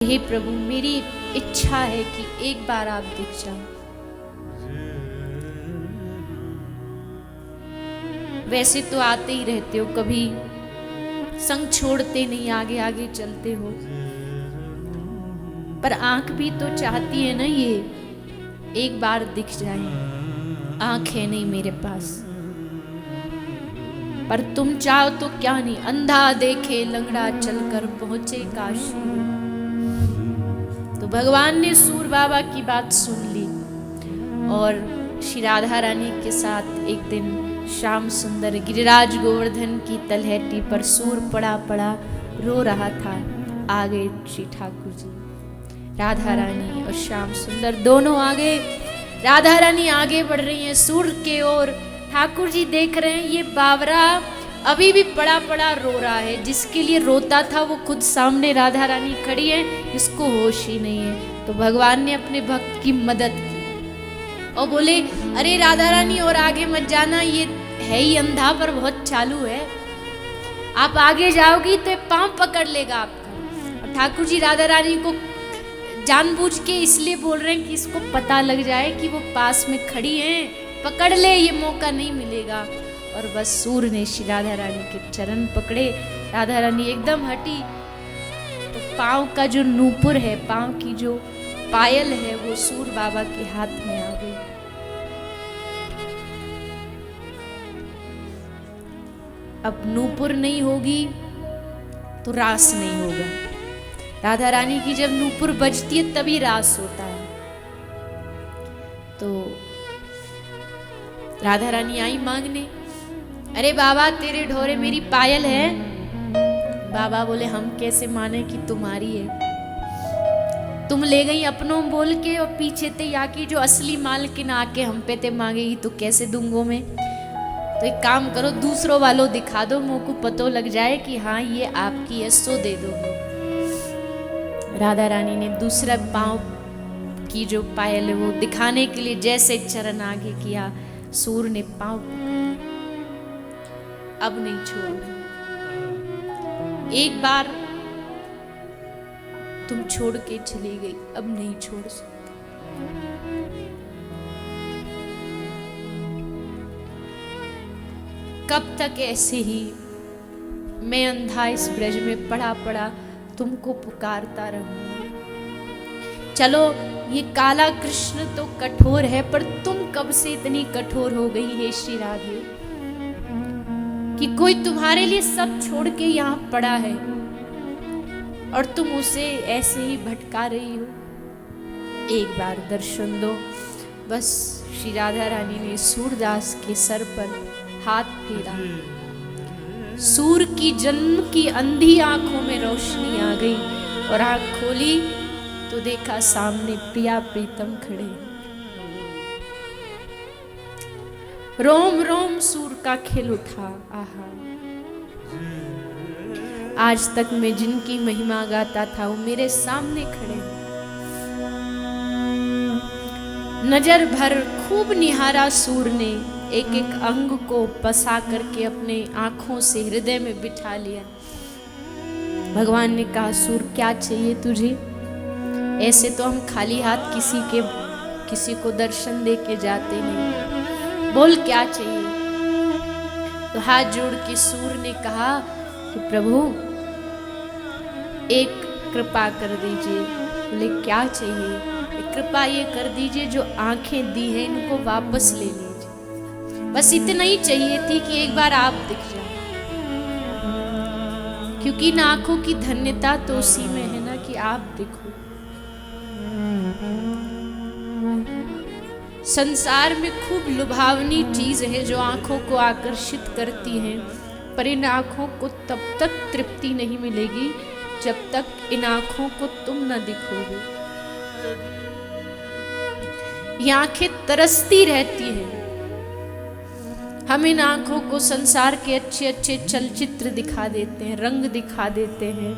हे प्रभु, मेरी इच्छा है कि एक बार आप दिख जाओ। वैसे तो आते ही रहते हो, कभी संग छोड़ते नहीं, आगे आगे चलते हो, पर आंख भी तो चाहती है ना ये एक बार दिख जाए। आंख है नहीं मेरे पास, पर तुम चाहो तो क्या नहीं, अंधा देखे लंगड़ा चलकर पहुंचे काशी। तो भगवान ने सूर बाबा की बात सुन ली और श्री राधा रानी के साथ एक दिन श्याम सुंदर गिरिराज गोवर्धन की तलहटी पर सूर पड़ा पड़ा रो रहा था। आ गए श्री ठाकुर जी, राधा रानी और श्याम सुंदर दोनों आगे। राधा रानी आगे बढ़ रही हैं सूर के ओर। ठाकुर जी देख रहे हैं ये बावरा अभी भी पड़ा पड़ा रो रहा है, जिसके लिए रोता था वो खुद सामने राधा रानी खड़ी है, इसको होश ही नहीं है। तो भगवान ने अपने भक्त की मदद की और बोले, अरे राधा रानी और आगे मत जाना, ये है ही अंधा पर बहुत चालू है, आप आगे जाओगी तो पांव पकड़ लेगा आपका। और ठाकुर जी राधा रानी को जानबूझ के इसलिए बोल रहे हैं कि इसको पता लग जाए कि वो पास में खड़ी हैं, पकड़ ले, ये मौका नहीं मिलेगा। और बस सूर ने श्री राधा रानी के चरण पकड़े, राधा रानी एकदम हटी तो पांव का जो नूपुर है, पांव की जो पायल है, वो सूर बाबा के हाथ में आ गई। अब नूपुर नहीं होगी तो रास नहीं होगा। राधा रानी की जब नूपुर बजती है तभी रास होता है। तो राधा रानी आई मांगने, अरे बाबा तेरे ढोरे मेरी पायल है। बाबा बोले, हम कैसे माने कि तुम्हारी है, तुम ले गई अपनों बोल के और पीछे ते आके जो असली मालकिन आके हम पे ते मांगेगी तो कैसे दूंगो मैं। तो एक काम करो, दूसरों वालों दिखा दो, मुंह को पतो लग जाए कि हाँ ये आपकी है, सो दे दो। राधा रानी ने दूसरा पांव की जो पायल है वो दिखाने के लिए जैसे चरण आगे किया, सूर ने पांव अब नहीं छोड़ना, एक बार तुम छोड़ के चली गई, अब नहीं छोड़ सकती। कब तक ऐसे ही मैं अंधा इस ब्रज में पड़ा पड़ा तुमको पुकारता रहूंगा। चलो ये काला कृष्ण तो कठोर है, पर तुम कब से इतनी कठोर हो गई है श्री राधे कि कोई तुम्हारे लिए सब छोड़ के यहाँ पड़ा है और तुम उसे ऐसे ही भटका रही हो। एक बार दर्शन दो। बस श्री राधा रानी ने सूरदास के सर पर हाथ फेरा, सूर की जन्म की अंधी आंखों में रोशनी आ गई और आंख खोली तो देखा सामने प्रिया प्रीतम खड़े। रोम रोम सूर का खिल उठा। आहा, आज तक मैं जिनकी महिमा गाता था वो मेरे सामने खड़े। नजर भर खूब निहारा सूर ने, एक एक अंग को पसा करके अपने आंखों से हृदय में बिठा लिया। भगवान ने कहा, सूर क्या चाहिए तुझे? ऐसे तो हम खाली हाथ किसी को दर्शन दे के जाते नहीं, बोल क्या चाहिए? तो हाथ जोड़ के सूर ने कहा कि प्रभु एक कृपा कर दीजिए। बोले क्या चाहिए? एक कृपा ये कर दीजिए, जो आंखें दी हैं इनको वापस ले लीजिए। बस इतना ही चाहिए थी कि एक बार आप दिख जाए, क्योंकि इन आंखों की धन्यता तो उसी में है ना कि आप दिखो। संसार में खूब लुभावनी चीज है जो आंखों को आकर्षित करती है, पर इन आंखों को तब तक तृप्ति नहीं मिलेगी जब तक इन आंखों को तुम न दिखोगे। ये आंखें तरसती रहती हैं। हम इन आंखों को संसार के अच्छे अच्छे चलचित्र दिखा देते हैं, रंग दिखा देते हैं,